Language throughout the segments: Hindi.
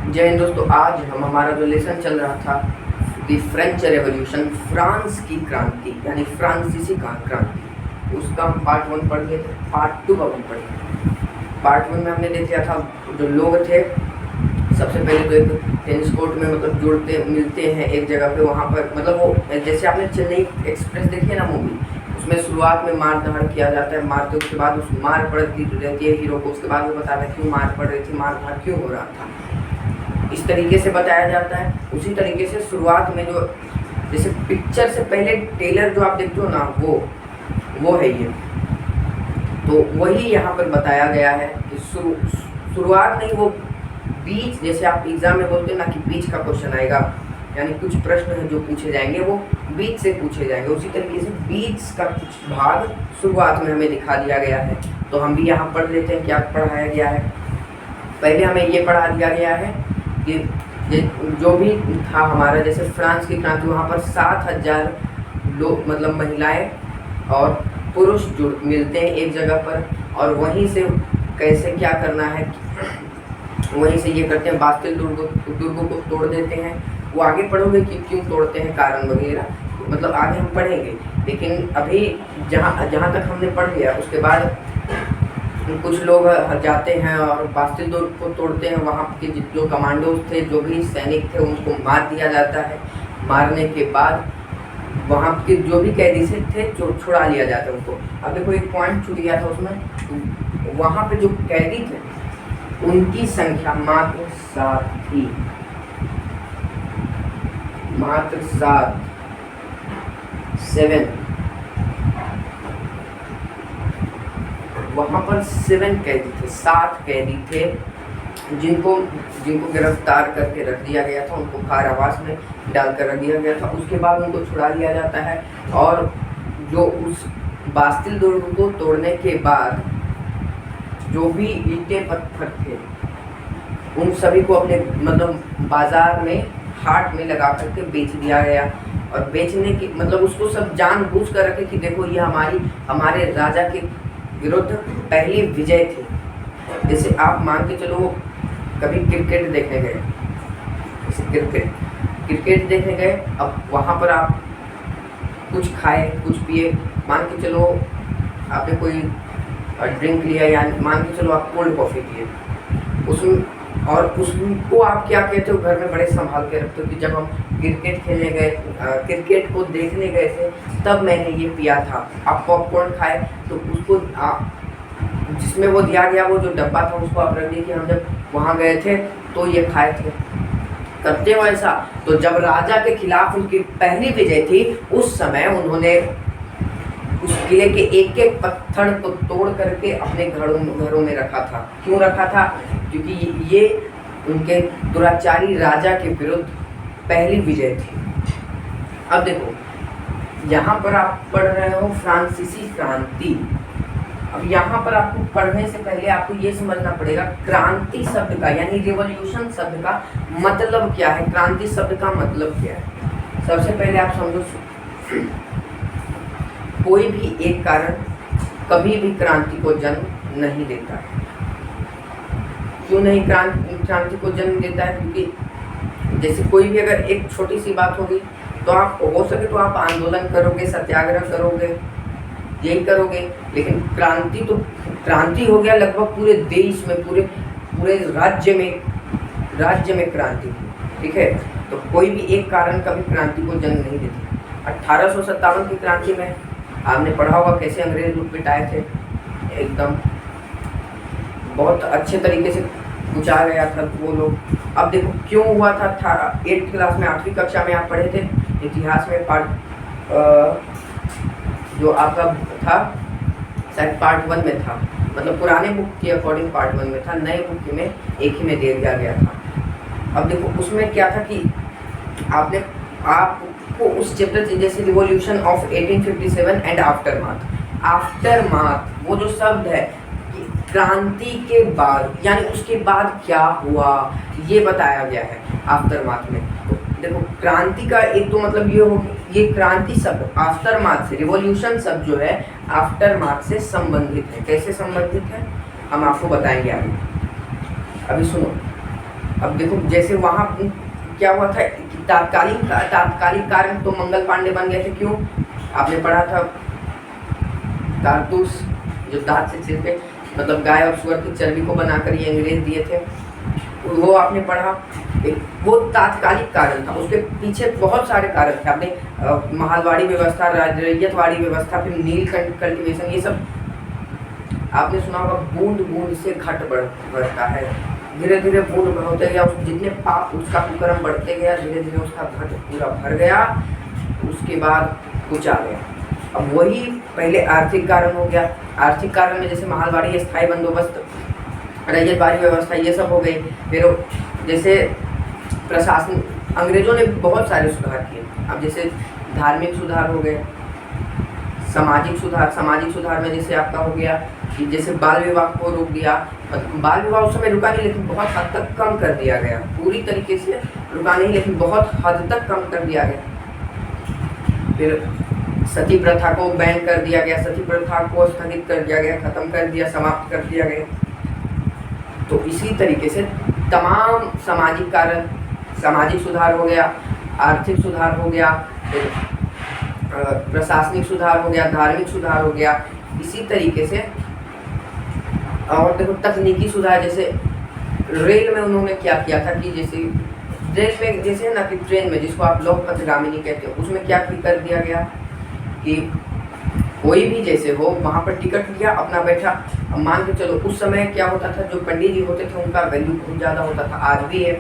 जय हिंद दोस्तों। आज हमारा जो लेसन चल रहा था द फ्रेंच रेवोल्यूशन, फ्रांस की क्रांति यानी फ्रांसीसी क्रांति, उसका हम पार्ट 1 पढ़ लिए थे। पार्ट 2 अब हम पढ़े। पार्ट 1 में हमने देख लिया था जो लोग थे, सबसे पहले तो एक टेनिस कोर्ट में मतलब जुड़ते मिलते हैं एक जगह पे, वहाँ पर मतलब वो जैसे आपने चेन्नई एक्सप्रेस देखी है ना मूवी, उसमें शुरुआत में मार धाड़ किया जाता है, मारते उसके बाद उस मार पड़ती रहती है हीरो को, उसके बाद वो बताता है क्यों मार पड़ रही थी, मार धाड़ क्यों हो रहा था, इस तरीके से बताया जाता है। उसी तरीके से शुरुआत में जो जैसे पिक्चर से पहले टेलर जो आप देखते हो ना, वो है ये, तो वही यहाँ पर बताया गया है कि शुरुआत नहीं, वो बीच, जैसे आप एग्जाम में बोलते हैं ना कि बीच का क्वेश्चन आएगा, यानी कुछ प्रश्न हैं जो पूछे जाएंगे वो बीच से पूछे जाएंगे, उसी तरीके से बीच का कुछ भाग शुरुआत में हमें दिखा दिया गया है। तो हम भी यहाँ पढ़ लेते हैं क्या पढ़ाया गया है। पहले हमें ये पढ़ा दिया गया है कि जो भी था हमारा, जैसे फ्रांस की क्रांति, वहाँ पर 7,000 लोग मतलब महिलाएं और पुरुष जुड़ मिलते हैं एक जगह पर, और वहीं से कैसे क्या करना है, वहीं से ये करते हैं, बास्तिल दुर्ग को तोड़ देते हैं। वो आगे पढ़ोगे कि क्यों तोड़ते हैं, कारण वगैरह, मतलब आगे हम पढ़ेंगे। लेकिन अभी जहाँ तक हमने पढ़ लिया, उसके बाद कुछ लोग जाते हैं और बास्तिल दुर्ग को तोड़ते हैं। वहाँ के जो कमांडोज थे, जो भी सैनिक थे, उनको मार दिया जाता है। मारने के बाद वहाँ के जो भी कैदी से थे छुड़ा लिया जाता है उनको। अब देखो एक पॉइंट छूट गया था उसमें, वहाँ पे जो कैदी थे उनकी संख्या मात्र 7 थी, मात्र 7 वहाँ पर 7 कैदी थे, 7 कैदी थे जिनको गिरफ्तार करके रख दिया गया था, उनको कारावास में डालकर रख दिया गया था। उसके बाद उनको छुड़ा लिया जाता है, और जो उस बास्तिल दुर्ग को तोड़ने के बाद जो भी ईंटें पत्थर थे, उन सभी को अपने मतलब बाजार में, हाट में लगा करके बेच दिया गया। और बेचने की मतलब उसको सब जानबूझ कर रखे कि देखो ये हमारे राजा के विरुद्ध पहली विजय थी। जैसे आप मान के चलो कभी क्रिकेट देखने गए, जैसे क्रिकेट देखने गए, अब वहाँ पर आप कुछ खाए कुछ पिए, मान के चलो आपने कोई ड्रिंक लिया, या मान के चलो आप कोल्ड कॉफ़ी पिए, उसको आप क्या कहते हो, घर में बड़े संभाल के रखते हो कि जब हम क्रिकेट खेलने गए, क्रिकेट को देखने गए थे, तब मैंने ये पिया था। आप पॉपकॉर्न खाए तो उसको जिसमें वो दिया गया वो जो डब्बा था, उसको आप रख दिए कि हम जब वहाँ गए थे तो ये खाए थे। करते हो ऐसा? तो जब राजा के खिलाफ उनकी पहली विजय थी, उस समय उन्होंने उस किले के एक एक पत्थर को तोड़ करके अपने घरों में रखा था। क्यों रखा था? क्योंकि ये उनके दुराचारी राजा के विरुद्ध पहली विजय थी। अब देखो यहाँ पर आप पढ़ रहे हो फ्रांसीसी क्रांति। अब यहाँ पर आपको पढ़ने से पहले आपको ये समझना पड़ेगा क्रांति शब्द का यानी रिवॉल्यूशन शब्द का मतलब क्या है, क्रांति शब्द का मतलब क्या है। सबसे पहले आप समझो, कोई भी एक कारण कभी भी क्रांति को जन्म नहीं देता है। क्यों नहीं क्रांति को जन्म देता है? क्योंकि जैसे कोई भी अगर एक छोटी सी बात होगी तो आप हो सके तो आप आंदोलन करोगे, सत्याग्रह करोगे, यही करोगे। लेकिन क्रांति हो गया लगभग पूरे देश में, पूरे राज्य में क्रांति, ठीक है। तो कोई भी एक कारण कभी क्रांति को जन्म नहीं देता। 1857 की क्रांति में आपने पढ़ा होगा कैसे अंग्रेज लूट पिटाए थे, एकदम बहुत अच्छे तरीके से कुचा गया था वो लोग। अब देखो क्यों हुआ था। 8th क्लास में, 8वीं कक्षा में आप पढ़े थे इतिहास में, जो आपका था शायद पार्ट 1 में था, मतलब पुराने बुक के अकॉर्डिंग पार्ट 1 में था, नए बुक में एक ही में दे दिया गया था। अब देखो उसमें क्या था कि आपको उस चैप्टर से, जैसे रिवॉल्यूशन ऑफ 1857 एंड आफ्टरमाथ, वो जो शब्द है कि क्रांति के बाद यानी उसके बाद क्या हुआ, ये बताया गया है आफ्टरमाथ में। तो देखो क्रांति का एक तो मतलब ये हो, ये क्रांति शब्द आफ्टरमाथ से, रिवॉल्यूशन शब्द जो है आफ्टरमाथ से संबंधित है। कैसे संबंधित है हम आपको बताएंगे आगे। अभी सुनो, अब देखो जैसे वहाँ क्या हुआ था कि तात्कालिक कारण तो मंगल पांडे बन गए थे। क्यों? आपने पढ़ा था कारतूस जो दांत से छिलके, मतलब गाय और सुअर की चर्बी को बनाकर ये अंग्रेज दिए थे, वो आपने पढ़ा। वो तात्कालिक कारण था, उसके पीछे बहुत सारे कारण थे। आपने महालवाड़ी व्यवस्था, रैयतवाड़ी व्यवस्था, फिर नील कल्टीवेशन, ये सब आपने सुना होगा। बूंद बूंद से घट बढ़ता है, धीरे धीरे बूंद होते गया, जितने पाप उसका कुकर्म बढ़ते गया, धीरे धीरे उसका घट पूरा भर गया, उसके बाद कुछ आ गया। अब वही पहले आर्थिक कारण हो गया। आर्थिक कारण में जैसे महालवाड़ी, स्थायी बंदोबस्त, रैयतवाड़ी व्यवस्था, ये सब हो गई। फिर जैसे प्रशासन, अंग्रेजों ने बहुत सारे सुधार किए। अब जैसे धार्मिक सुधार हो गए, सामाजिक सुधार में जैसे आपका हो गया कि जैसे बाल विवाह को रोक दिया। बाल विवाह उस समय रुका नहीं, लेकिन बहुत हद तक कम कर दिया गया। पूरी तरीके से रुका नहीं, लेकिन बहुत हद तक कम कर दिया गया। फिर सती प्रथा को बैन कर दिया गया, सती प्रथा को स्थगित कर दिया गया, खत्म कर दिया, समाप्त कर दिया गया। तो इसी तरीके से तमाम सामाजिक कारण, सामाजिक सुधार हो गया, आर्थिक सुधार हो गया, फिर प्रशासनिक सुधार हो गया, धार्मिक सुधार हो गया। इसी तरीके से और देखो तकनीकी सुधार, जैसे रेल में उन्होंने क्या किया था कि जैसे रेल में जैसे ना कि ट्रेन में, जिसको आप लोक पथगामिनी कहते हो, उसमें क्या कर दिया गया कि कोई भी जैसे हो वहाँ पर टिकट लिया, अपना बैठा। अब मान के चलो उस समय क्या होता था, जो पंडित जी होते थे उनका वैल्यू बहुत ज़्यादा होता था, आज भी है।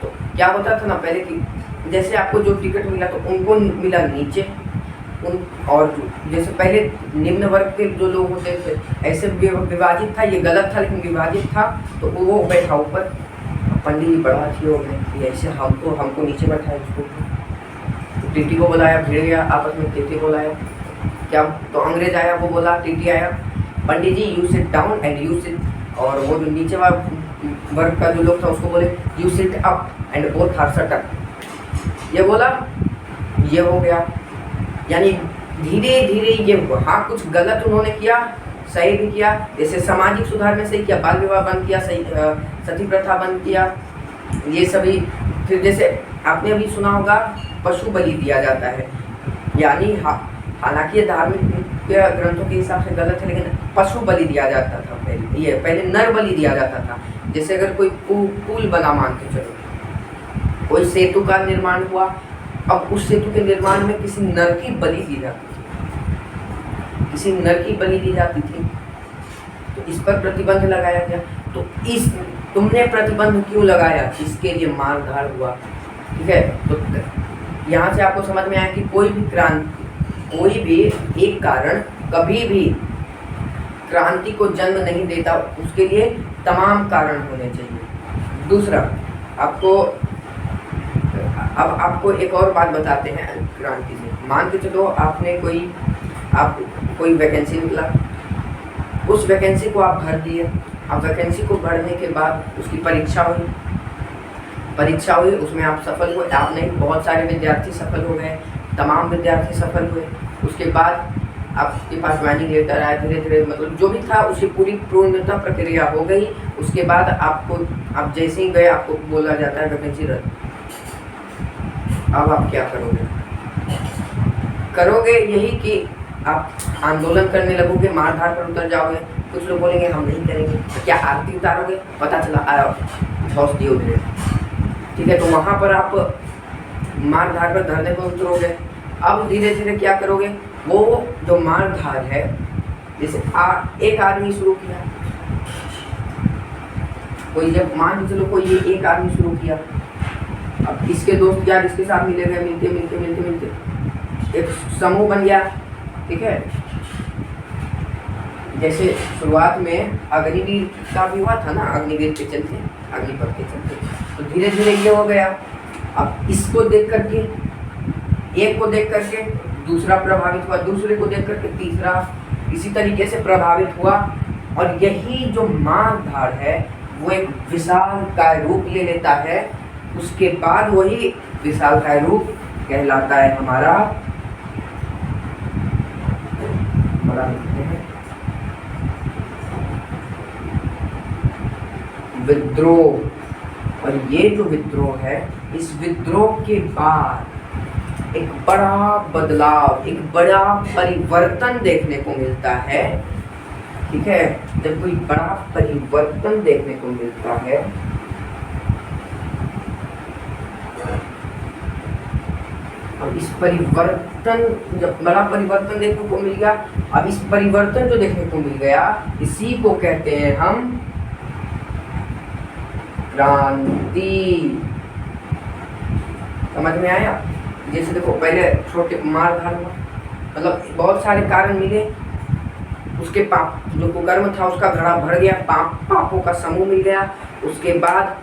तो क्या होता था ना पहले कि जैसे आपको जो टिकट मिला तो उनको मिला नीचे, और जैसे पहले निम्न वर्ग के जो लोग होते थे ऐसे विभाजित था, ये गलत था लेकिन विभाजित था, तो वो बैठा ऊपर। पंडित जी बड़ा अच्छी हो गए, ऐसे हमको नीचे बैठाया, उसको टीटी को बुलाया, भिड़ गया आपस में, टीटी को बुलाया क्या, तो अंग्रेज आया, वो बोला, टीटी आया, Pandit ji you sit down and you sit, और वो जो नीचे वर्ग का जो लोग था उसको बोले you sit up and both are sat up. ये बोला, ये हो गया। यानी धीरे धीरे ये हुआ। हाँ, कुछ गलत उन्होंने किया, सही भी किया। जैसे सामाजिक सुधार में सही किया, बाल विवाह बंद किया, सही, सती प्रथा बंद किया, ये सभी। फिर जैसे आपने अभी सुना होगा पशु बलि दिया जाता है, यानी हालांकि ये धार्मिक ग्रंथों के हिसाब से गलत है, लेकिन पशु बलि दिया जाता था पहले। ये पहले नर बलि दिया जाता था। जैसे अगर कोई पुल बना, मान के चलो कोई सेतु का निर्माण हुआ, अब उस सेतु के निर्माण में किसी नर की बलि दी जाती थी, किसी नर की बलि दी जाती थी, तो इस पर प्रतिबंध लगाया गया। तो इस तुमने प्रतिबंध क्यों लगाया, इसके लिए मार धाड़ हुआ। ठीक है, तो यहाँ से आपको समझ में आया कि कोई भी क्रांति, कोई भी एक कारण कभी भी क्रांति को जन्म नहीं देता, उसके लिए तमाम कारण होने चाहिए। दूसरा, अब आपको एक और बात बताते हैं क्रांति से। मान के चलो आपने कोई वैकेंसी निकला, उस वैकेंसी को आप भर दिए। अब वैकेंसी को भरने के बाद उसकी परीक्षा हुई, उसमें आप सफल हुए। आप नहीं, बहुत सारे विद्यार्थी सफल हो गए, तमाम विद्यार्थी सफल हुए। उसके बाद आपके पास ज्वाइनिंग लेटर आया, धीरे धीरे मतलब जो भी था उसकी पूरी पूर्णता प्रक्रिया हो गई। उसके बाद आप जैसे ही गए आपको बोला जाता है वैकेंसी रद्द। अब आप क्या करोगे यही कि आप आंदोलन करने लगोगे, मारधाड़ पर उतर जाओगे। कुछ लोग बोलेंगे हम नहीं करेंगे, तो क्या आरती उतारोगे, पता चला धौस दिए उधर। ठीक है, तो वहाँ पर आप मारधाड़ पर धरने पर उतरोगे। अब धीरे धीरे क्या करोगे, वो जो मारधाड़ है, जैसे एक आदमी शुरू किया, कोई जब मान के चलो कोई ये एक आदमी शुरू किया, अब इसके दोस्त यार इसके साथ मिले गए, मिलते एक समूह बन गया। ठीक है, जैसे शुरुआत में अग्निवीर का भी हुआ था ना, अग्निवीर के चलते, अग्निपथ के चलते, तो धीरे धीरे ये हो गया। अब इसको देख करके, एक को देख करके दूसरा प्रभावित हुआ, दूसरे को देख करके तीसरा, इसी तरीके से प्रभावित हुआ। और यही जो मारधाड़ है वो एक विशालकाय रूप ले लेता है। उसके बाद वही विशालकाय रूप कहलाता है हमारा विद्रोह। और ये जो विद्रोह है, इस विद्रोह के बाद एक बड़ा बदलाव, एक बड़ा परिवर्तन देखने को मिलता है। ठीक है, जब कोई बड़ा परिवर्तन देखने को मिलता है, अब इस परिवर्तन, जब बड़ा परिवर्तन देखने को मिल गया, अब इस परिवर्तन जो देखने को मिल गया, इसी को कहते हैं हम क्रांति। समझ में आया? जैसे देखो, पहले छोटे मार धार हुआ, मतलब बहुत सारे कारण मिले, उसके पाप जो कुकर्म था उसका घड़ा भर गया, पापों का समूह मिल गया। उसके बाद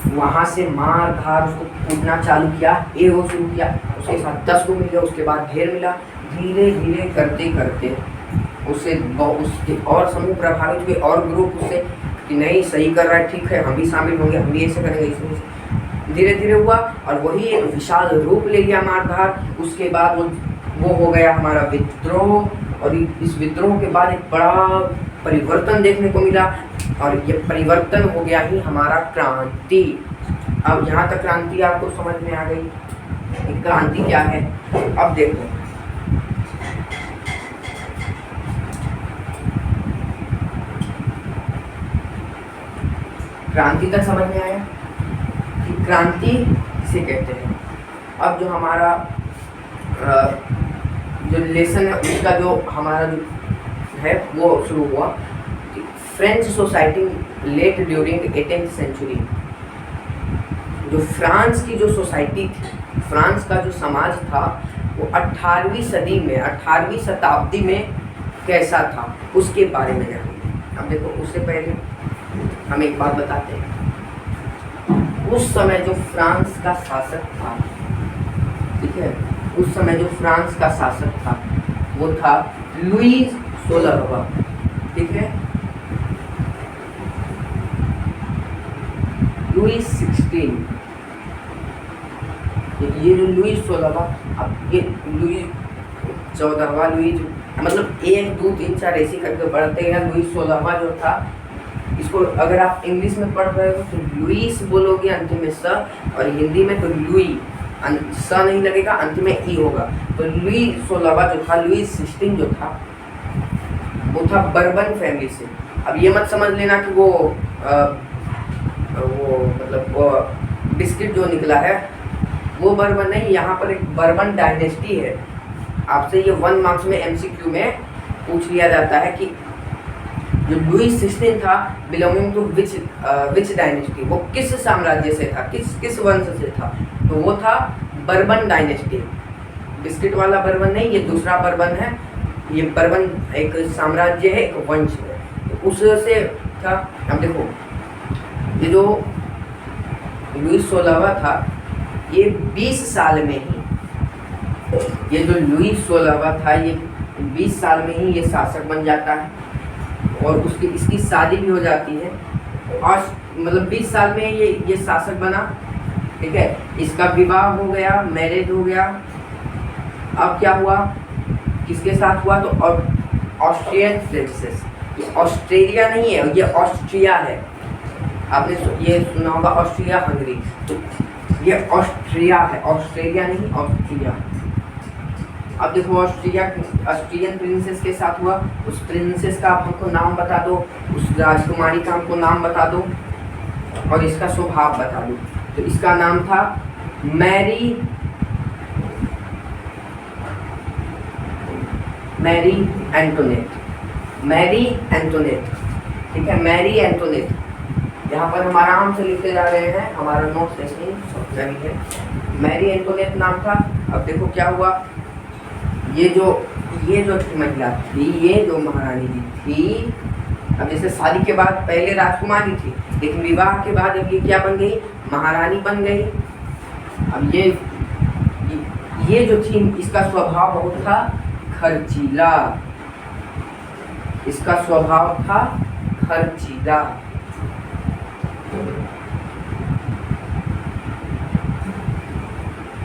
वहां से मार धार उसको कूदना चालू किया, एक वो शुरू किया, उसके साथ 10 को मिल गया, उसके बाद ढेर मिला। धीरे धीरे करते करते उससे उसके और समूह प्रभावित हुए, और ग्रुप उससे कि नहीं सही कर रहा है, ठीक है, हम भी शामिल होंगे, हम भी ऐसे करेंगे, इसमें धीरे धीरे हुआ और वही एक विशाल रूप ले लिया मारधार। उसके बाद वो हो गया हमारा विद्रोह, और इस विद्रोह के बाद एक बड़ा परिवर्तन देखने को मिला, और ये परिवर्तन हो गया ही हमारा क्रांति। अब यहाँ तक क्रांति आपको समझ में आ गई कि क्रांति क्या है। अब देखो, क्रांति तक समझ में आया कि क्रांति किसे कहते हैं। अब जो हमारा जो लेसन है उसका जो हमारा जो है वो शुरू हुआ। French society late during 18th century, जो फ्रांस की जो सोसाइटी थी, फ्रांस का जो समाज था, वो 18वीं सदी में, 18वीं शताब्दी में कैसा था उसके बारे में जानेंगे। अब देखो, उससे पहले हम एक बात बताते हैं। उस समय जो फ्रांस का शासक था, ठीक है, उस समय जो फ्रांस का शासक था वो था लुई 16वां। ठीक है, लुई 16। ये जो लुई 16वां, अब ये लुई 14वां, लुई मतलब 1 2 3 4 ऐसे करके बढ़ते गया। लुई 16वां जो था, इसको अगर आप इंग्लिश में पढ़ रहे हो तो लुईस बोलोगे अंतिम में स, और हिंदी में तो लुई स नहीं लगेगा, अंतिम में ई होगा। तो लुई 16वां जो था, लुई 16 जो था, वो था बर्बन फैमिली से। अब ये मत समझ लेना कि वो मतलब वो बिस्किट जो निकला है वो बर्बन नहीं, यहाँ पर एक बर्बन डायनेस्टी है। आपसे ये 1 मार्क्स में MCQ में पूछ लिया जाता है कि जो लुई 16 था बिलोंगिंग टू विच डायनेस्टी, वो किस साम्राज्य से था, किस वंश से था। तो वो था बर्बन डायनेस्टी। बिस्किट वाला बर्बन नहीं, ये दूसरा बर्बन है। ये बर्बन एक साम्राज्य है, एक वंश है, तो उससे था। अब देखो, ये जो लुई 16वां था, ये 20 साल में ही, ये जो लुई 16वां था, ये 20 साल में ही ये शासक बन जाता है, और उसकी इसकी शादी भी हो जाती है, और मतलब 20 साल में ये शासक बना। ठीक है, इसका विवाह हो गया, मैरिज हो गया। अब क्या हुआ, किसके साथ हुआ, तो ऑस्ट्रियन प्रिंसेस। ये ऑस्ट्रेलिया नहीं है, ये ऑस्ट्रिया है। आपने ये सुना होगा ऑस्ट्रिया हंगरी, तो ये ऑस्ट्रिया है, ऑस्ट्रेलिया नहीं, ऑस्ट्रिया। अब देखो, ऑस्ट्रियन प्रिंसेस के साथ हुआ। उस प्रिंसेस का आप हमको नाम बता दो, उस राजकुमारी का हमको नाम बता दो, और इसका स्वभाव बता दो। तो इसका नाम था मैरी एंटोनेट। मैरी एंटोनेट, ठीक है, मैरी एंटोनेट। यहाँ पर हम आराम से लिखते जा रहे हैं, हमारा नोट्स ऐसे ही जारी है। मैरी एंटोनेट नाम था। अब देखो क्या हुआ, ये जो महिला थी, ये जो महारानी जी थी, अब जैसे शादी के बाद पहले राजकुमारी थी, लेकिन विवाह के बाद अब ये क्या बन गई, महारानी बन गई। अब ये जो थी, इसका स्वभाव बहुत था खर्चीला। इसका स्वभाव था खर्चीला।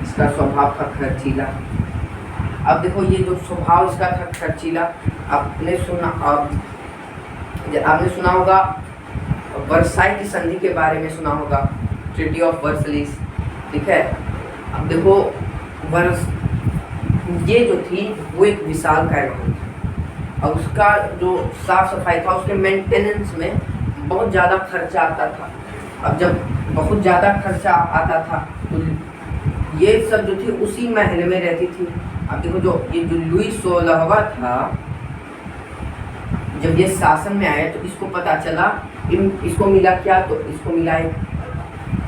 इसका स्वभाव था खर्चीला। अब देखो, ये जो स्वभाव इसका था खर्चीला, आपने सुना होगा वर्साई की संधि के बारे में सुना होगा, ट्रीटी ऑफ वर्सलिस, ठीक है। अब देखो वर्स ये जो थी वो एक विशाल काय महल था, और उसका जो साफ सफाई था, उसके मेंटेनेंस में बहुत ज़्यादा खर्चा आता था। अब जब बहुत ज़्यादा खर्चा आता था तो ये सब जो थी उसी महल में रहती थी। अब देखो जो ये जो लुई 16वां था, जब ये शासन में आया तो इसको पता चला, इसको मिला क्या, तो इसको मिला एक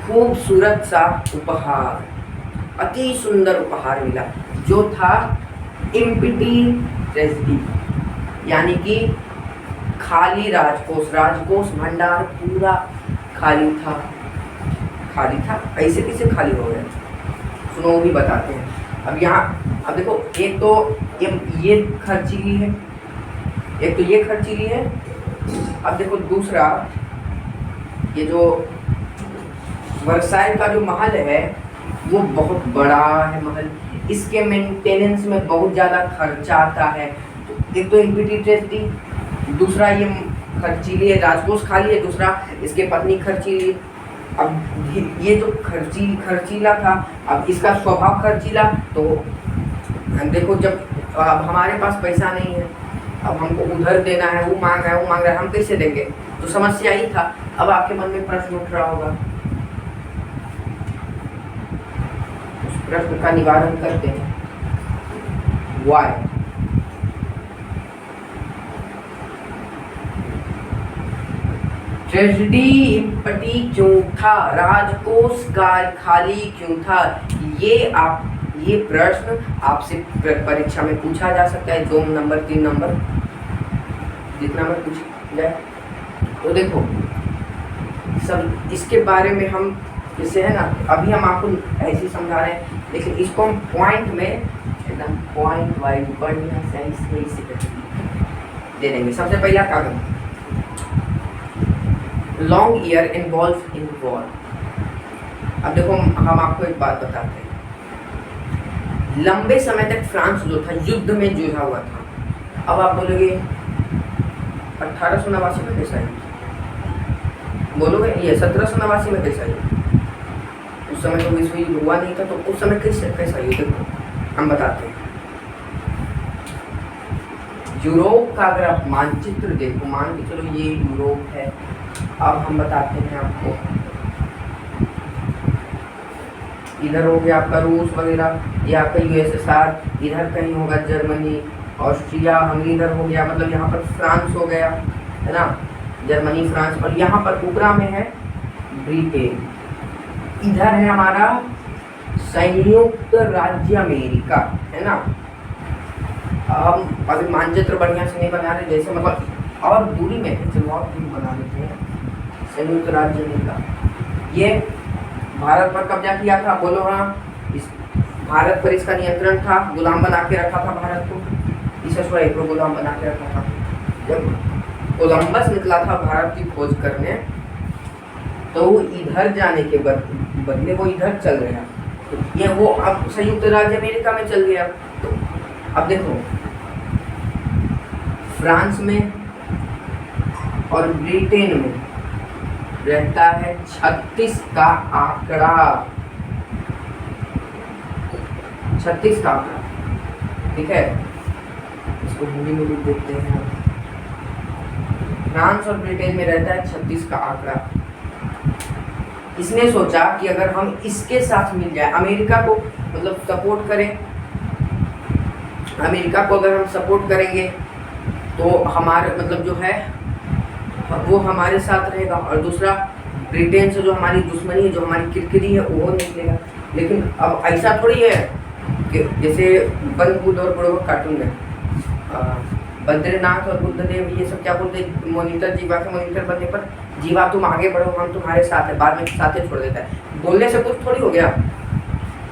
खूबसूरत सा उपहार, अति सुंदर उपहार मिला, जो था इम्पिटी ट्रेजडी, यानी कि खाली राजकोष। राजकोष भंडार पूरा खाली था। ऐसे कैसे खाली हो गया, सुनो वो भी बताते हैं। अब यहाँ अब देखो, एक तो ये खर्चीली है, एक तो ये खर्चीली है। अब देखो दूसरा, ये जो वर्साई का जो महल है वो बहुत बड़ा है महल, इसके मेंटेनेंस में बहुत ज़्यादा खर्चा आता है। तो एक तो इम्पिटी ट्रेजडी, दूसरा ये खर्चीली है, राजकोष खाली है, दूसरा इसके पत्नी खर्चीली। अब ये जो खर्चीला था, अब इसका स्वभाव खर्चीला, तो देखो जब अब हमारे पास पैसा नहीं है, अब हमको उधर देना है, वो मांग रहा है, हम कैसे देंगे, तो समस्या ही था। अब आपके मन में प्रश्न उठ रहा होगा, उस प्रश्न का निवारण करते हैं, वाई। ट्रेजडी इम्पटी क्यों था, राजकोष खाली क्यों था, ये प्रश्न आपसे परीक्षा में पूछा जा सकता है, 2 नंबर 3 नंबर जितना में पूछ जाए। तो देखो सब इसके बारे में हम जैसे है ना, अभी हम आपको ऐसे समझा रहे हैं, लेकिन इसको हम पॉइंट में एकदम पॉइंट वाइज बढ़िया सही से दे देंगे। सबसे पहला कागज, long year involve in war. अब देखो हम आपको एक बात बताते हैं, लंबे समय तक फ्रांस जो था युद्ध में जूझा हुआ था। अब आप बोलोगे 1889 में कैसा है, बोलोगे ये 1789 में कैसा है, उस समय तो विश्व युद्ध हुआ नहीं था, तो उस समय कैसा युद्ध, देखो हम बताते हैं। यूरोप का अगर आप मानचित्र देखो, मान के चलो ये यूरोप है, अब हम बताते हैं आपको, इधर हो गया आपका रूस वगैरह, ये आपका यूएसएसआर, इधर कहीं होगा जर्मनी, ऑस्ट्रिया, हंगरी, इधर हो गया, मतलब यहाँ पर फ्रांस हो गया, है ना, जर्मनी फ्रांस, और यहाँ पर ऊपरा में है ब्रिटेन, इधर है हमारा संयुक्त राज्य अमेरिका, है ना। हम अभी मानचित्र बढ़िया से नहीं बना रहे, जैसे मतलब और दूरी में है, चलो और दूरी बना लेते हैं। संयुक्त राज्य अमेरिका, ये भारत पर कब्जा किया था, बोलो हाँ, इस भारत पर इसका नियंत्रण था, गुलाम बना के रखा था भारत को, इसे को गुलाम बना के रखा था। जब कोलंबस निकला था भारत की खोज करने, तो वो इधर जाने के बदले वो इधर चल गया, तो ये वो अब संयुक्त राज्य अमेरिका में चल गया। तो अब देखो फ्रांस में और ब्रिटेन में रहता है 36 का आंकड़ा, 36 का आंकड़ा, ठीक है, इसको हिंदी में लिख देते हैं। फ्रांस और ब्रिटेन में रहता है 36 का आंकड़ा। इसने सोचा कि अगर हम इसके साथ मिल जाए, अमेरिका को मतलब सपोर्ट करें, अमेरिका को अगर हम सपोर्ट करेंगे तो हमारे मतलब जो है वो हमारे साथ रहेगा, और दूसरा ब्रिटेन से जो हमारी दुश्मनी है, जो हमारी किरकिरी है, वो निकलेगा। लेकिन अब ऐसा थोड़ी है कि जैसे बंद बुद्ध और बुढ़ो कार्टून में बद्रीनाथ और बुद्धदेव ये सब क्या बोलते हैं, मॉनिटर जीवा के मॉनिटर बनने पर, जीवा तुम आगे बढ़ो, हम तुम्हारे साथ है, बाद में साथ छोड़ देता है, बोलने से कुछ थोड़ी हो गया।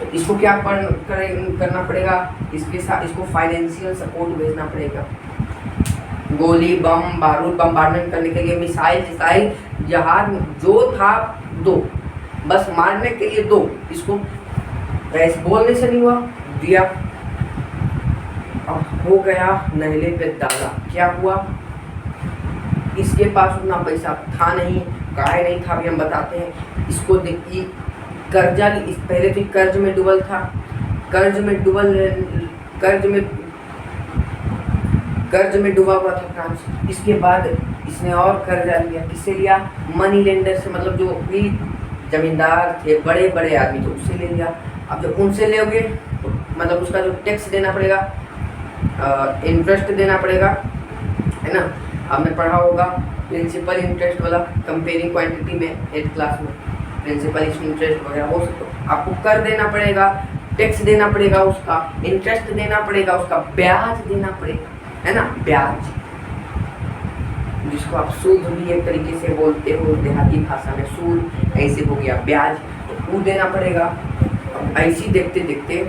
तो इसको क्या करना पड़ेगा, इसके साथ इसको फाइनेंशियल सपोर्ट भेजना पड़ेगा, गोली बम बारूद बम्बार्डमेंट करने के लिए मिसाइल जहाज जो था 2, बस मारने के लिए 2, इसको ऐसे बोलने से नहीं हुआ, दिया, अब हो गया नहले पे दादा। क्या हुआ, इसके पास उतना पैसा था नहीं, काहे नहीं था अभी हम बताते हैं। इसको देखिए, कर्जा पहले तो कर्ज में डूबल था, कर्ज में डूबा हुआ था फ्रांस। इसके बाद इसने और कर्जा लिया, किससे लिया? मनी लेंडर से, मतलब जो भी जमींदार थे, बड़े बड़े आदमी थे, उससे ले लिया। अब जब उनसे लोगे तो मतलब उसका जो टैक्स देना पड़ेगा, इंटरेस्ट देना पड़ेगा, है ना। आपने पढ़ा होगा प्रिंसिपल इंटरेस्ट वाला, कंपेयरिंग क्वांटिटी में 8th क्लास में, प्रिंसिपल इंटरेस्ट वगैरह वो सब। तो आपको कर देना पड़ेगा, टैक्स देना पड़ेगा, उसका इंटरेस्ट देना पड़ेगा, उसका ब्याज देना पड़ेगा, है ना, ब्याज, जिसको आप सूद भी एक तरीके से बोलते हो देहाती भाषा में, सूद ऐसे हो गया, ब्याज, तो वो देना पड़ेगा। अब ऐसी देखते देखते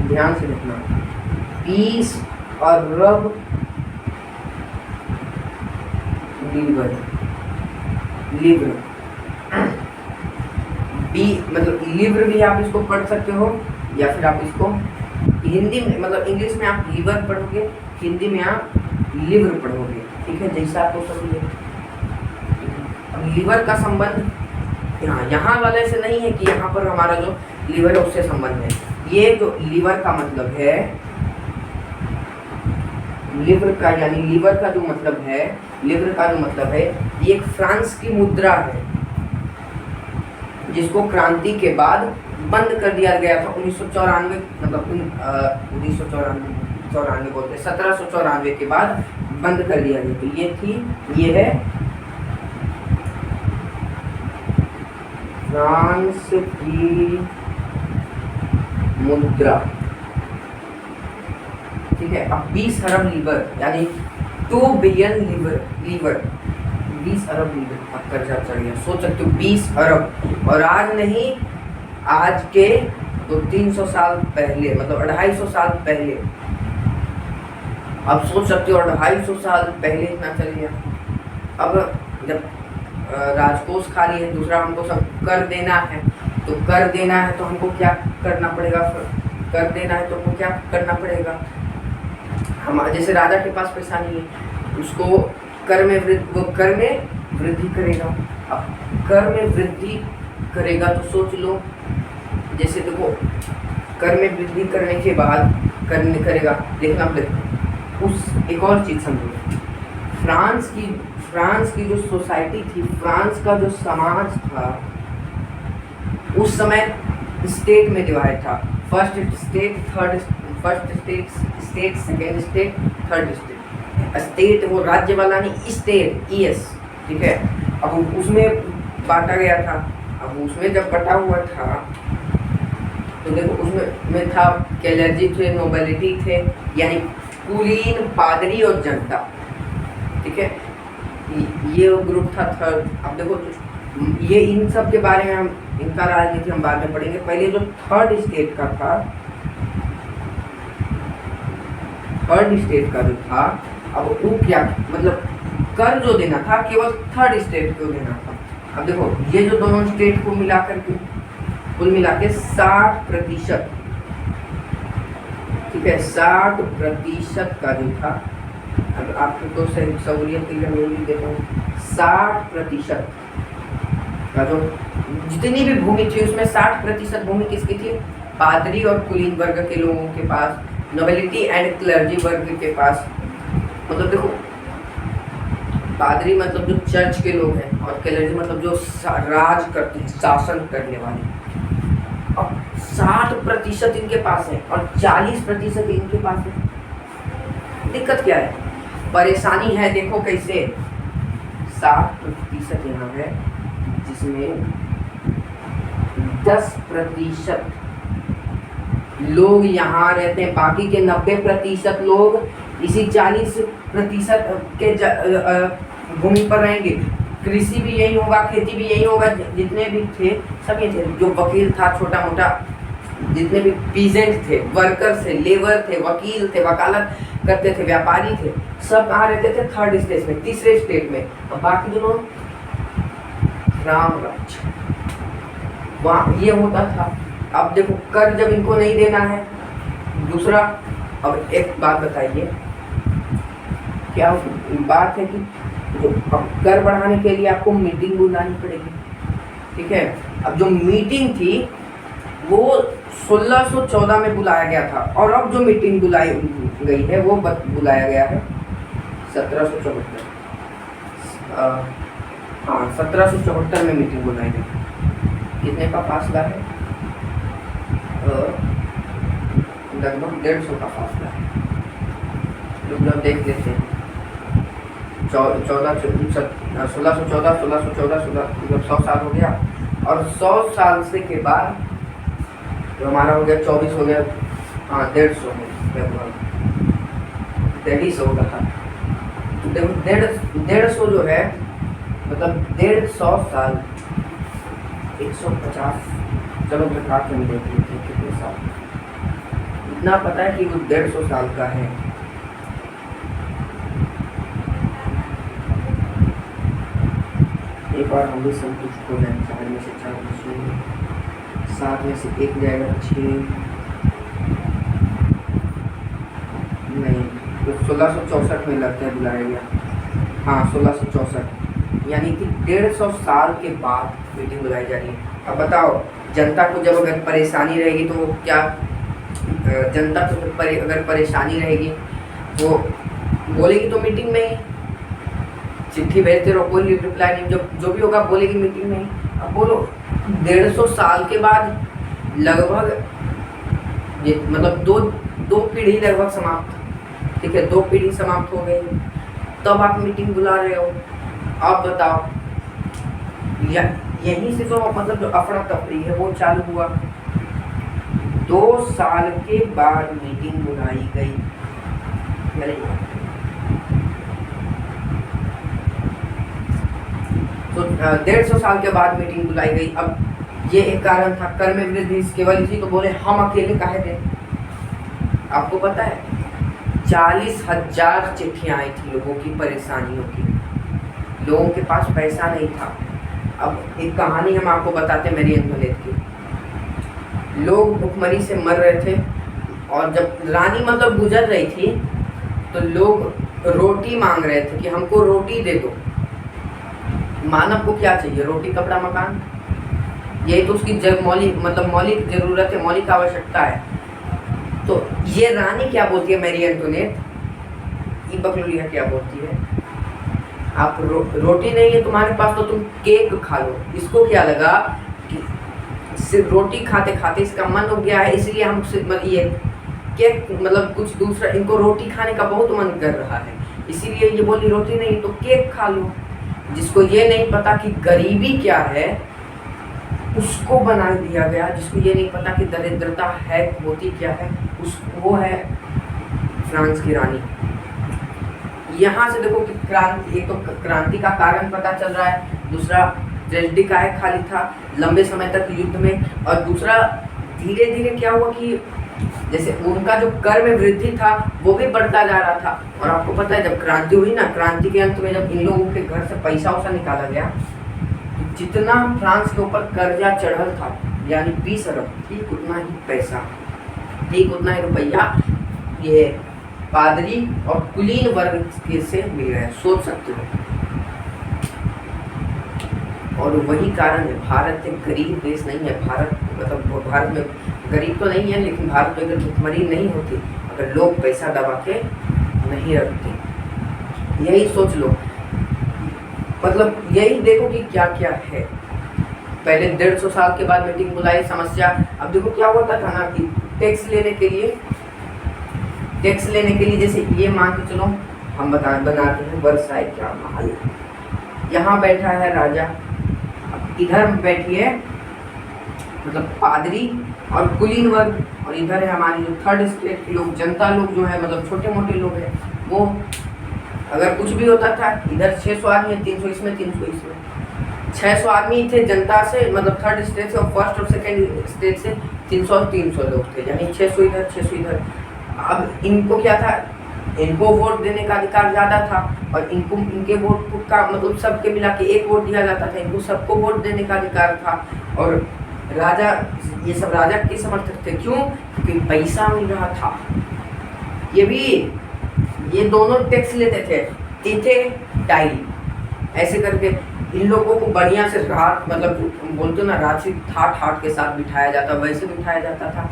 ध्यान से देखना, 20 अरब लिवर बी, मतलब लिवर भी आप इसको पढ़ सकते हो, या फिर आप इसको हिंदी में, मतलब इंग्लिश में आप लिवर पढ़ोगे, हिंदी में आप लिवर पढ़ोगे, ठीक है, जैसा आपको समझिए। अब लिवर का संबंध यहाँ वाले से नहीं है कि यहाँ पर हमारा जो लिवर है उससे संबंध है। ये जो लिवर का मतलब है, लिवर का यानी लीवर का जो मतलब है, लिवर का जो मतलब है, ये एक फ्रांस की मुद्रा है जिसको क्रांति के बाद बंद कर दिया गया था 1994, मतलब 1994 बोलते, 1794 के बाद बंद कर दिया गया। तो ये थी, ये है फ्रांस की मुद्रा, ठीक है। अब 20 अरब लीवर यानी 2 बिलियन लीवर 20 अरब लीवर का कर्जा चढ़ गया। सोच सकते हो 20 अरब, और आज नहीं, आज के 200-300 साल पहले, मतलब 250 साल पहले। अब सोच सकते हो 250 साल पहले इतना चल गया। अब जब राजकोष खाली है, दूसरा हमको सब कर देना है, तो कर देना है तो हमको क्या करना पड़ेगा? कर देना है तो हमको क्या करना पड़ेगा? हम जैसे राजा के पास पैसा नहीं है, उसको कर में वृद्धि करेगा। अब कर में वृद्धि करेगा तो सोच लो, जैसे देखो कर में वृद्धि करने के बाद करेगा, देखना पड़ेगा। उस एक और चीज़ समझो, फ्रांस की जो सोसाइटी थी, फ्रांस का जो समाज था, उस समय स्टेट में डिवाइड था, first state, second state, third state. State वो राज्य वाला नहीं, स्टेट, ईएस, ठीक है। अब उसमें बांटा गया था। अब उसमें जब बटा हुआ था तो देखो उसमें था क्लेर्जी थे, नोबिलिटी थे, यानी कुलीन, पादरी और जनता, ठीक है, ये ग्रुप था थर्ड। अब देखो ये इन सब के बारे में हम, इनका राजनीति हम बाद में पढ़ेंगे। पहले जो थर्ड स्टेट का था, थर्ड स्टेट का जो था, अब वो क्या, मतलब कर जो देना था केवल थर्ड स्टेट को देना था। अब देखो ये जो दोनों स्टेट को मिलाकर के कुल मिला के 60%, ठीक है, 60% का जो था, अब आपको तो सहूलियत के लिए मैं भी देता हूँ, 60% का जो जितनी भी भूमि थी उसमें 60% भूमि किसकी थी? पादरी और कुलीन वर्ग के लोगों के पास, नोबिलिटी एंड क्लर्जी वर्ग के पास। मतलब देखो पादरी मतलब जो चर्च के लोग हैं, और क्लर्जी मतलब जो राज करते हैं, शासन करने वाले। अब 60% इनके पास है और 40% इनके पास है। दिक्कत क्या है, परेशानी है, देखो कैसे 60% यहाँ है, जिसमें 10% लोग यहाँ रहते हैं, बाकी के 90% लोग इसी 40% के भूमि पर रहेंगे। कृषि भी यही होगा, खेती भी यही होगा, जितने भी थे सब ये थे। जो वकील था, छोटा मोटा जितने भी पीजेंट थे, वर्कर थे, लेबर थे, वकील थे, वकालत करते थे, व्यापारी थे, सब कहाँ रहते थे? थर्ड स्टेट में, तीसरे स्टेट में। और बाकी दोनों राम राज्य, वहाँ ये होता था। अब देखो कर जब इनको नहीं देना है, दूसरा अब एक बात बताइए, क्या बात है कि जो अब कर बढ़ाने के लिए आपको मीटिंग बुलानी पड़ेगी, ठीक है। अब जो मीटिंग थी वो 1614 में बुलाया गया था, और अब जो मीटिंग बुलाई गई है वो बुलाया गया है 1774। हाँ, 1774 में मीटिंग बुलाई गई। कितने का फासला है? लगभग 150 का फासला है। मतलब देख लेते हैं, 1614 मतलब 100 साल हो गया, और 100 साल से के बाद तो हमारा हो गया 24 हो गया, हाँ 150 लगभग 150 होगा। देखो 150 जो है मतलब 150 साल 150, चलो घटा के हम देख लेते हैं कितने साल। इतना पता है कि वो 150 साल का है। एक बार हम भी संतुष्ट हो जाए, 4 में से 4 बचे, 7 में से 1 जाएगा 6, नहीं तो 1664 में लगता है बुलाया गया। हाँ 1664, यानी कि 150 साल के बाद मीटिंग बुलाई जा रही है। अब बताओ, जनता को जब अगर परेशानी रहेगी तो वो क्या, जनता को अगर परेशानी रहेगी तो बोलेगी तो मीटिंग में ही, चिट्ठी भेजते रहो कोई रिप्लाई नहीं, जो भी होगा बोलेगी मीटिंग में ही। अब बोलो 150 साल के बाद लगभग ये मतलब दो पीढ़ी लगभग समाप्त, ठीक है, 2 पीढ़ी समाप्त हो गई, तब आप मीटिंग बुला रहे हो। आप बताओ, यहीं से तो मतलब जो अफरा तफरी है वो चालू हुआ। 2 साल के बाद मीटिंग बुलाई गई, तो 150 साल के बाद मीटिंग बुलाई गई। अब ये एक कारण था, कर में वृद्धि केवल इसी, तो बोले हम अकेले काहे दें। आपको पता है 40,000 चिट्ठियाँ आई थी लोगों की परेशानियों की, लोगों के पास पैसा नहीं था। अब एक कहानी हम आपको बताते हैं मैरी एंटोनेट की। लोग भुखमरी से मर रहे थे, और जब रानी मतलब गुजर रही थी तो लोग रोटी मांग रहे थे कि हमको रोटी दे दो। मानव को क्या चाहिए? रोटी, कपड़ा, मकान, यही तो उसकी मौलिक ज़रूरत है, मौलिक आवश्यकता है। तो ये रानी क्या बोलती है, मैरी एंटोनेट, बकलोलिया क्या बोलती है, आप रोटी नहीं है तुम्हारे पास तो तुम केक खा लो। इसको क्या लगा कि सिर्फ रोटी खाते खाते इसका मन हो गया है, इसलिए हम ये केक मतलब कुछ दूसरा, इनको रोटी खाने का बहुत मन कर रहा है, इसीलिए ये बोली रोटी नहीं तो केक खा लो। जिसको ये नहीं पता कि गरीबी क्या है उसको बना दिया गया, जिसको ये नहीं पता कि दरिद्रता है होती क्या है, वो है फ्रांस की रानी। यहाँ से देखो कि क्रांति, एक तो क्रांति का कारण पता चल रहा है, दूसरा ट्रेजेडी का है खाली था लंबे समय तक युद्ध में, और दूसरा धीरे धीरे क्या हुआ कि जैसे उनका जो कर में वृद्धि था वो भी बढ़ता जा रहा था। और आपको पता है जब क्रांति हुई ना, क्रांति के अंत में जब इन लोगों के घर से पैसा वैसा निकाला गया, तो जितना फ्रांस के ऊपर कर्जा चढ़ल था यानी 20 अरब, ठीक उतना ही पैसा, ठीक उतना ही रुपया ये पादरी और कुलीन वर्ग के से मिल रहा है, सोच सकते हो। और वही कारण है, भारत एक गरीब देश नहीं है। भारत मतलब भारत में गरीब तो नहीं है, लेकिन भारत में अगर भुखमरी नहीं होती, अगर लोग पैसा दबा के नहीं रखते, यही सोच लो। मतलब यही देखो कि क्या क्या है। पहले 150 साल के बाद मीटिंग बुलाई, समस्या। अब देखो क्या होता था ना कि टैक्स लेने के लिए जैसे ये मान के चलो हम बनाते हैं वर्साई क्या महल, यहाँ बैठा है राजा, इधर बैठी है मतलब पादरी और कुलीन वर्ग, और इधर है हमारी जो थर्ड स्टेट के लोग, जनता लोग जो है मतलब छोटे मोटे लोग हैं। वो अगर कुछ भी होता था, इधर 600 आदमी है, 300 इसमें, 300 इसमें, 600 आदमी थे जनता से मतलब थर्ड स्टेट से, और फर्स्ट और सेकेंड स्टेट से 300 लोग थे, यानी 600 इधर 600 इधर। अब इनको क्या था, इनको वोट देने का अधिकार ज़्यादा था, और इनको इनके वोट का मतलब सबके मिला के 1 वोट दिया जाता था, इनको सबको वोट देने का अधिकार था। और राजा, ये सब राजा के समर्थक थे, क्यों? क्योंकि पैसा मिल रहा था, ये भी, ये दोनों टैक्स लेते थे, तीथे टाइल ऐसे करके। इन लोगों को बढ़िया से रात, मतलब बोलते ना रात से ठाट के साथ बिठाया जाता, वैसे बिठाया जाता था।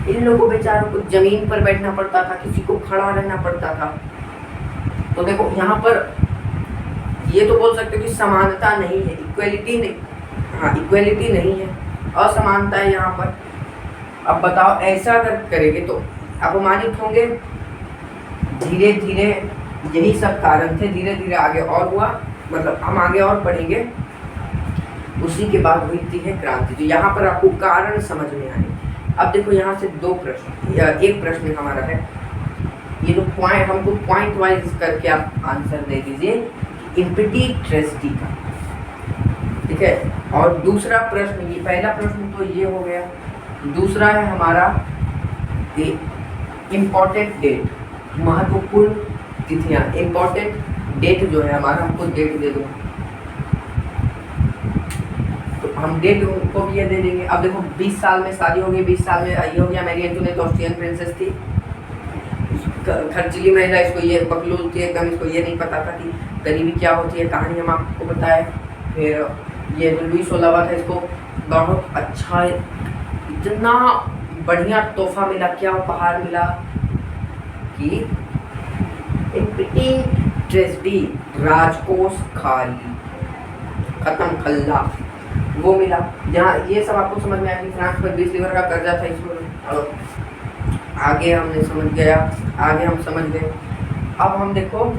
इन लोगों बेचारों को जमीन पर बैठना पड़ता था, किसी को खड़ा रहना पड़ता था। तो देखो यहाँ पर ये तो बोल सकते हो कि समानता नहीं है, इक्वलिटी नहीं, हाँ इक्वलिटी नहीं है, असमानता है यहाँ पर। अब बताओ ऐसा अगर करेंगे तो अपमानित होंगे। धीरे धीरे यही सब कारण थे, धीरे धीरे आगे और हुआ, मतलब हम आगे और पढ़ेंगे। उसी के बाद हुई थी है क्रांति। तो यहाँ पर आपको कारण समझ में आए। अब देखो यहाँ से दो प्रश्न, या एक प्रश्न हमारा है, ये जो पॉइंट, हमको पॉइंट वाइज करके आप आंसर दे दीजिए इम्पिटीट्रेसिटी का, ठीक है। और दूसरा प्रश्न, ये पहला प्रश्न तो ये हो गया, दूसरा है हमारा इम्पोर्टेंट डेट, महत्वपूर्ण तिथियां। इम्पोर्टेंट डेट जो है हमारा, हमको डेट दे दो, तो हम डेट उनको भी ये दे देंगे। अब देखो 20 साल में शादी हो गई, 20 साल में ये हो गया। मैरी एंटोनेट ऑस्ट्रियन प्रिंसेस थी, खर्चीली महिला, इसको ये बकलूल थी एकदम, इसको ये नहीं पता था कि गरीबी क्या होती है, कहानी हम आपको बताए। फिर ये जो लुई 16वां था, इसको बहुत अच्छा, इतना बढ़िया तोहफा मिला, क्या उपहार मिला कि ट्रेजेडी, राजकोष खाली, खत्म, खल्ला, वो मिला। जहाँ ये सब आपको समझ में आया कि फ्रांस पर 20 लीवर का कर्जा था इसमें, आगे हमने समझ गया, आगे हम समझ गए। अब हम देखो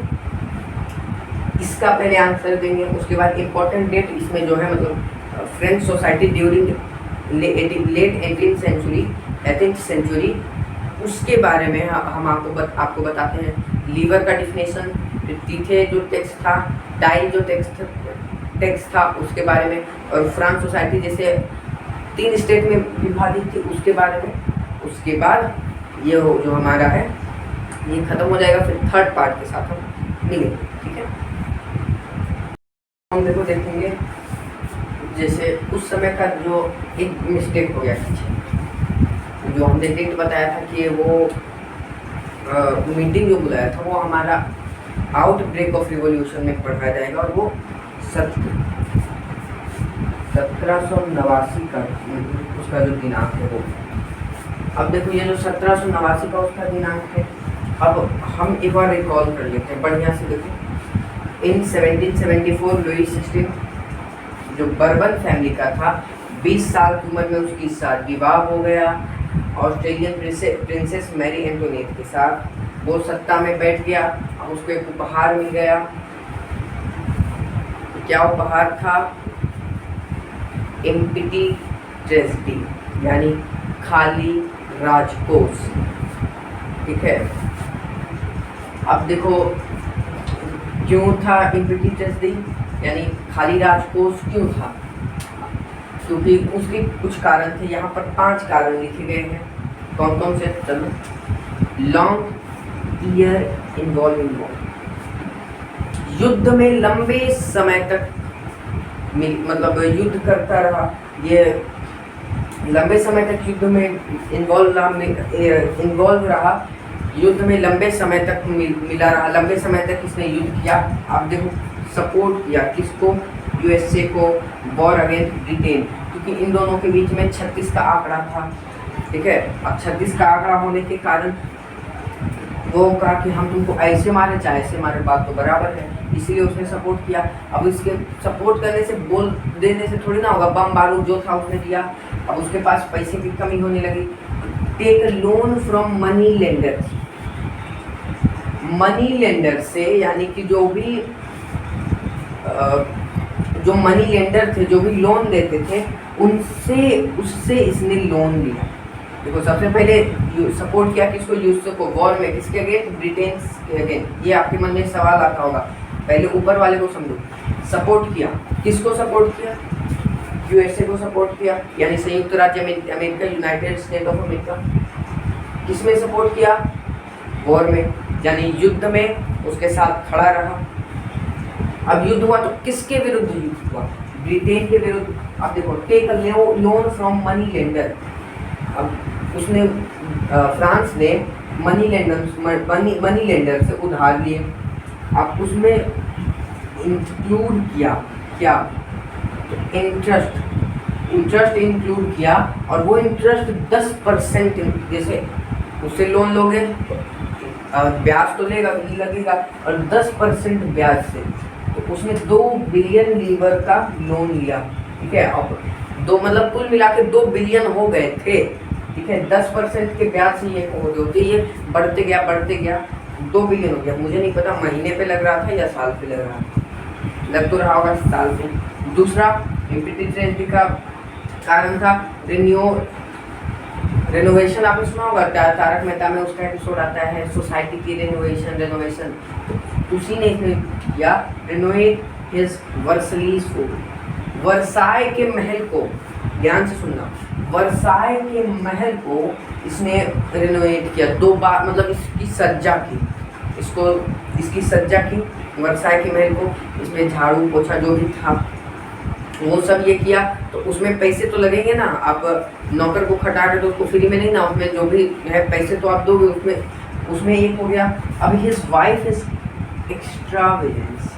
इसका पहले आंसर देंगे, उसके बाद इम्पोर्टेंट डेट इसमें जो है, मतलब French society during late 18th century, उसके बारे में हम आपको बताते हैं। लीवर का डिफिनेशन, तीथे जो टेक्स्ट था, टाइल जो टेक्स्ट था उसके बारे में, और फ्रांस सोसाइटी जैसे 3 स्टेट में विभाजित थी उसके बारे में। उसके बाद ये हो जो हमारा है ये खत्म हो जाएगा, फिर थर्ड पार्ट के साथ हम मिलेंगे, ठीक है। हम देखो देखेंगे जैसे उस समय का जो एक मिस्टेक हो गया पीछे, जो हमने डेट बताया था कि वो मीटिंग जो बुलाया था वो हमारा आउटब्रेक ऑफ रिवॉल्यूशन में पढ़ाया जाएगा, और वो 1789 का उसका जो दिनांक है वो। अब देखो ये जो 1789 का उसका दिनांक है, अब हम एक बार रिकॉल कर लेते हैं बढ़िया से। देखो इन 1774 लुई 16 जो बर्बन फैमिली का था, 20 साल की उम्र में उसकी साथ विवाह हो गया ऑस्ट्रेलियन प्रिंसेस मैरी एंटोनेट के साथ। वो सत्ता में बैठ गया, अब उसको एक उपहार मिल गया। क्या उपहार था? एम्प्टी ट्रेजेडी, यानी खाली राजकोष, ठीक है। अब देखो क्यों था एम्प्टी ट्रेजेडी, यानी खाली राजकोष क्यों था? क्योंकि उसके कुछ कारण थे, यहाँ पर 5 कारण लिखे गए हैं। कौन कौन से? चलो, लॉन्ग ईयर इन्वॉल्वमेंट, युद्ध में लंबे समय तक मतलब युद्ध करता रहा, ये लंबे समय तक युद्ध में इन्वॉल्व रहा, युद्ध में लंबे समय तक मिला रहा, लंबे समय तक इसने युद्ध किया। आप देखो सपोर्ट किया किसको? यूएसए को, वॉर अगेंस्ट ब्रिटेन, क्योंकि इन दोनों के बीच में 36 का आंकड़ा था, ठीक है। अब 36 का आंकड़ा होने के कारण वो कहा कि हम तुमको ऐसे मारे चाहे ऐसे मारे, बात तो बराबर है, इसीलिए उसने सपोर्ट किया। अब इसके सपोर्ट करने से, बोल देने से थोड़ी ना होगा, बम बारूद जो था उसने दिया। अब उसके पास पैसे की कमी होने लगी, take loan from money lender, money lender से, यानी कि जो भी जो मनी लेंडर थे, जो भी लोन देते थे, उससे इसने लोन लिया। देखो सबसे पहले सपोर्ट किया किसको? यूएसए को, वॉर में किसके अगेंस्ट? ब्रिटेन के अगेंस्ट। ये आपके मन में सवाल आता होगा, पहले ऊपर वाले को समझो। सपोर्ट किया किसको? सपोर्ट किया यूएसए को सपोर्ट किया, यानी संयुक्त राज्य America, United state of America. किसमें सपोर्ट किया? वॉर में, यानी युद्ध में उसके साथ खड़ा रहा। अब युद्ध हुआ तो किसके विरुद्ध युद्ध हुआ? ब्रिटेन के विरुद्ध। अब देखो take loan from money lender, अब उसने फ्रांस ने मनी लेंडर से उधार लिए, अब उसमें इंक्लूड किया क्या, इंटरेस्ट इंक्लूड किया, और वो इंटरेस्ट 10%, जैसे उससे लोन लोगे ब्याज तो लगेगा, और 10% ब्याज से, तो उसने 2 बिलियन लीवर का लोन लिया, ठीक है। अब दो मतलब कुल मिला के 2 बिलियन हो गए थे, ठीक है। 10% के ब्याज से ये हो गए होते, ये बढ़ते गया 2 बिलियन हो गया। मुझे नहीं पता महीने पे लग रहा था या साल पे लग रहा था, लग तो रहा होगा साल पे। दूसरा इम्पीटेंट ट्रेजेडी का कारण था रेनोवेशन। आपने सुना होगा तारक मेहता में उसका एपिसोड आता है सोसाइटी की रेनोवेशन, तो उसी ने इसमें किया रेनोवेट हिज वर्सलीज फोर्ट, वर्साय के महल को, ध्यान से सुनना, वर्साय के महल को इसने रेनोवेट किया 2 बार, मतलब इसकी सज्जा की, इसकी सज्जा की वर्साय के महल को, इसमें झाड़ू पोछा जो भी था वो सब ये किया। तो उसमें पैसे तो लगेंगे ना, आप नौकर को खटा रहे तो उसको फ्री में नहीं ना, उसमें जो भी है पैसे तो आप दोगे, उसमें एक हो गया। अब हिज वाइफ इज एक्स्ट्रावेगेंस,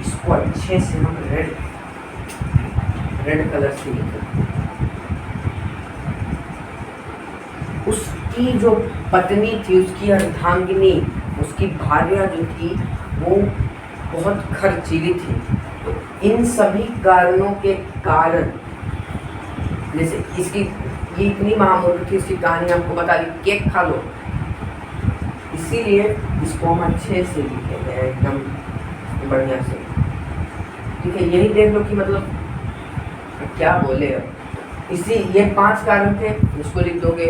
इसको अच्छे से हम रेड कलर से लिखें। उसकी जो पत्नी थी, उसकी अर्धांगिनी, उसकी भार्या जो थी वो बहुत खर्चीली थी। तो इन सभी कारणों के कारण, जैसे इसकी ये इतनी महामूर्ख थी, इसकी कहानी आपको बता दी, केक खा लो, इसीलिए इसको हम अच्छे से लिखे गए एकदम बढ़िया से, ठीक है। यही देख लो कि मतलब क्या बोले अब। ये 5 कारण थे, इसको लिख दोगे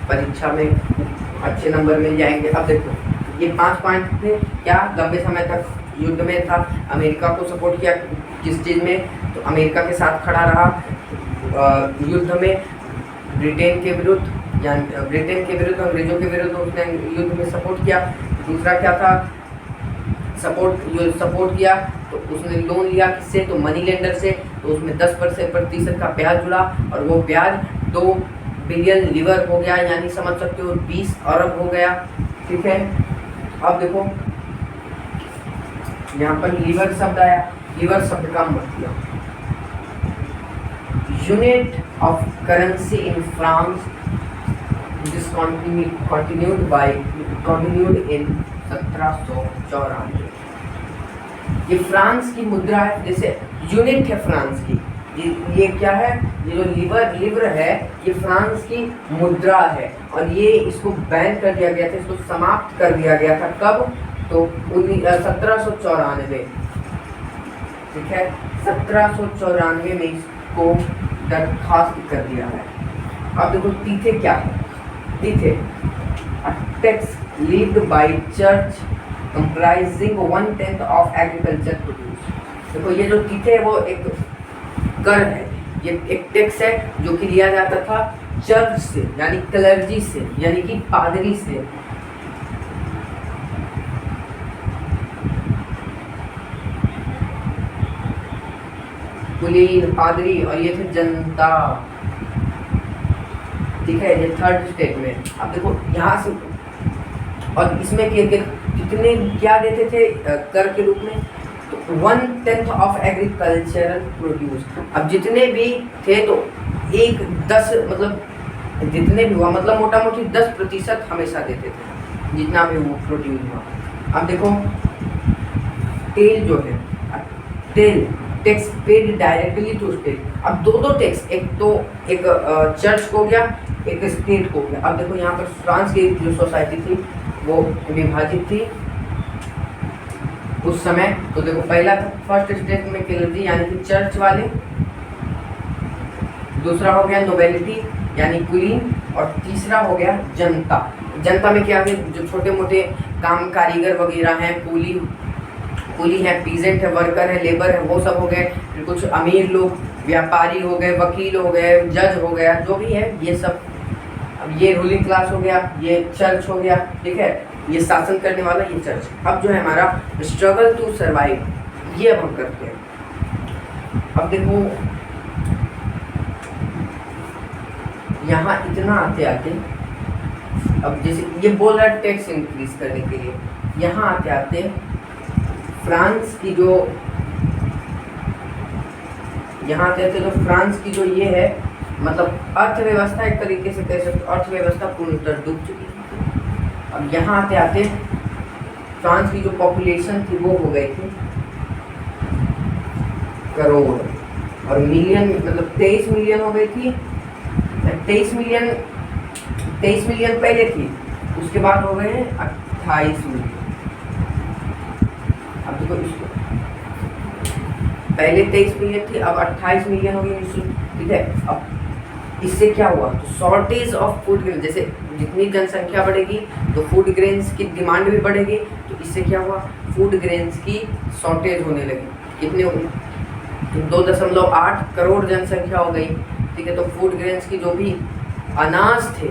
परीक्षा में अच्छे नंबर मिल जाएंगे। अब देखो ये 5 पॉइंट थे, क्या लंबे समय तक युद्ध में था, अमेरिका को सपोर्ट किया किस चीज़ में, तो अमेरिका के साथ खड़ा रहा युद्ध में, ब्रिटेन के विरुद्ध अंग्रेजों के विरुद्ध उसने युद्ध में सपोर्ट किया। दूसरा क्या था, सपोर्ट किया तो उसने लोन लिया किससे, तो मनी लेंडर से, तो उसमें 10% का ब्याज जुड़ा, और वो ब्याज 2 बिलियन लीवर हो गया, यानी समझ सकते हो 20 अरब हो गया, ठीक है। अब देखो यहाँ पर लीवर शब्द आया, लीवर शब्द का मतलब unit of currency in France, this continued in 1794। ये फ्रांस की मुद्रा है, जैसे यूनिट है फ्रांस की, ये क्या है, ये जो लीवर है ये फ्रांस की मुद्रा है, और ये इसको बैन कर दिया गया था, इसको समाप्त कर दिया गया था कब, तो 1794, ठीक है, 1794 में इसको दरखास्त कर दिया है। अब देखो तीथे क्या है, tithe tax levied by church comprising 1/10 of agriculture produce. देखो ये जो तीथे है वो एक कर है, ये एक टैक्स है जो कि लिया जाता था चर्च से, यानी क्लर्जी से, यानी कि पादरी से। कुलीन, पादरी, और ये थे जनता, ठीक है, ये 3rd स्टेट में। अब देखो यहाँ से, और इसमें कितने क्या देते थे कर के रूप में, तो 1/10 ऑफ एग्रीकल्चरल प्रोड्यूस। अब जितने भी थे तो 10 मतलब जितने भी हुआ, मतलब मोटा मोटी 10% हमेशा देते थे जितना भी वो प्रोड्यूस हुआ। अब देखो तेल जो है, taille tax paid directly to state. अब 2 टैक्स, एक तो एक चर्च को गया, एक स्टेट को गया। अब देखो यहाँ पर फ्रांस की जो सोसाइटी थी वो विभाजित थी उस समय। तो देखो पहला था 1st स्टेट में क्लर्जी यानी कि चर्च वाले, दूसरा हो गया नोबेलिटी यानी कुलीन, और तीसरा हो गया जनता। जनता में क्या है, जो छोटे मोटे काम कारीगर वगैरह हैं, कूली है, पीजेंट है, वर्कर है, लेबर है, वो सब हो गए। फिर कुछ अमीर लोग, व्यापारी हो गए, वकील हो गए, जज हो गया, जो भी है ये सब। अब ये रूलिंग क्लास हो गया, ये चर्च हो गया, ठीक है, ये शासन करने वाला ये चर्च। अब जो है हमारा स्ट्रगल टू सर्वाइव, ये अब हम करते हैं। अब देखो यहाँ इतना आते आते अब जैसे ये बोल रहा है टैक्स इंक्रीज करने के लिए, यहाँ आते आते फ्रांस की जो ये है, मतलब अर्थव्यवस्था एक तरीके से कह सकते, अर्थव्यवस्था पूर्णतः डूब चुकी है। अब यहाँ आते आते फ्रांस की जो पॉपुलेशन थी वो हो गई थी करोड़, और मिलियन मतलब 23 मिलियन हो गई थी। 23 मिलियन पहले थी, उसके बाद हो गए 28 मिलियन। अब देखो इसको, पहले 23 मिलियन थी, अब 28 मिलियन हो गई, ठीक है। अब इससे क्या हुआ, तो शॉर्टेज ऑफ फूड ग्रेन, जैसे जितनी जनसंख्या बढ़ेगी तो फूड ग्रेन्स की डिमांड भी बढ़ेगी, तो इससे क्या हुआ, फूड ग्रेन्स की शॉर्टेज होने लगी। कितने, 2.8 करोड़ जनसंख्या हो गई, ठीक है। तो फूड ग्रेन्स की जो भी अनाज थे,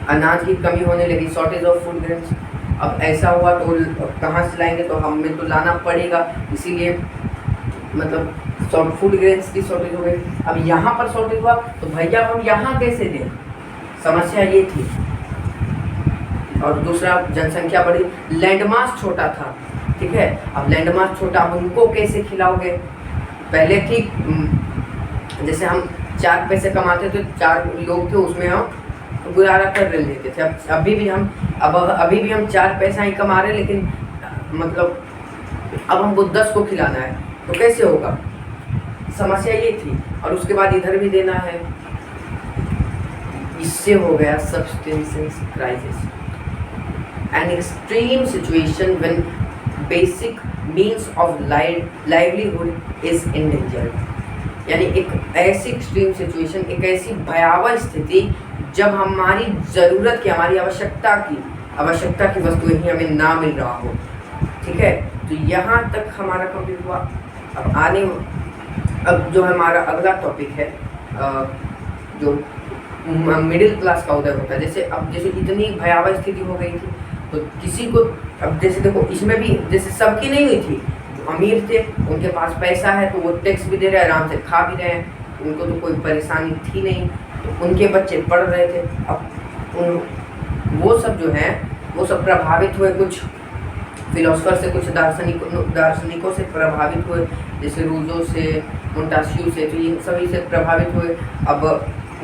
अनाज की कमी होने लगी, शॉर्टेज ऑफ फूड ग्रेन्स। अब ऐसा हुआ तो कहाँ से लाएंगे, तो हमें तो लाना पड़ेगा, इसीलिए मतलब फूड ग्रेन्स की शॉर्टेज हो गई। अब यहाँ पर शॉर्टेज हुआ तो भैया हम यहाँ कैसे दें, समस्या ये थी। और दूसरा, जनसंख्या बढ़ी, लैंडमास छोटा था, ठीक है। अब लैंडमास छोटा, उनको कैसे खिलाओगे। पहले ठीक जैसे हम 4 पैसे कमाते थे, 4 लोग थे उसमें हम गुजारा कर लेते थे। अब अभी भी हम 4 पैसा ही कमा रहे, लेकिन मतलब अब हमको 10 को खिलाना है, तो कैसे होगा, समस्या ये थी। और उसके बाद इधर भी देना है, इससे हो गया subsistence crisis, an extreme situation when basic means of livelihood is endangered. यानी एक ऐसी एक्सट्रीम सिचुएशन, एक ऐसी भयावह स्थिति जब हमारी ज़रूरत की, हमारी आवश्यकता की वस्तुएं ही हमें ना मिल रहा हो, ठीक है। तो यहाँ तक हमारा कंप्लीट हुआ। अब जो हमारा अगला टॉपिक है, जो मिडिल क्लास का उदय होता है। जैसे इतनी भयावह स्थिति हो गई थी, तो किसी को, अब जैसे देखो इसमें भी जैसे सबकी नहीं हुई थी, जो अमीर थे उनके पास पैसा है तो वो टैक्स भी दे रहे हैं, आराम से खा भी रहे हैं, उनको तो कोई परेशानी थी नहीं, तो उनके बच्चे पढ़ रहे थे। अब वो सब जो है वो सब प्रभावित हुए, कुछ फिलोसफर से, कुछ दार्शनिकों से प्रभावित हुए, जैसे रूजो से, मोंटास्क्यू से, तो इन सभी से प्रभावित हुए। अब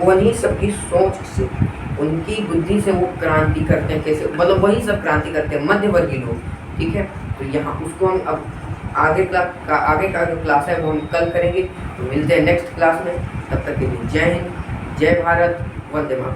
उन्हीं सबकी सोच से, उनकी बुद्धि से वो क्रांति करते हैं, कैसे, मतलब वही सब क्रांति करते हैं, मध्यवर्गीय लोग, ठीक है। तो यहाँ उसको हम अब आगे का जो क्लास है वो हम कल करेंगे। तो मिलते हैं नेक्स्ट क्लास में, तब तक के लिए जय हिंद, जय भारत, वंदे मातरम।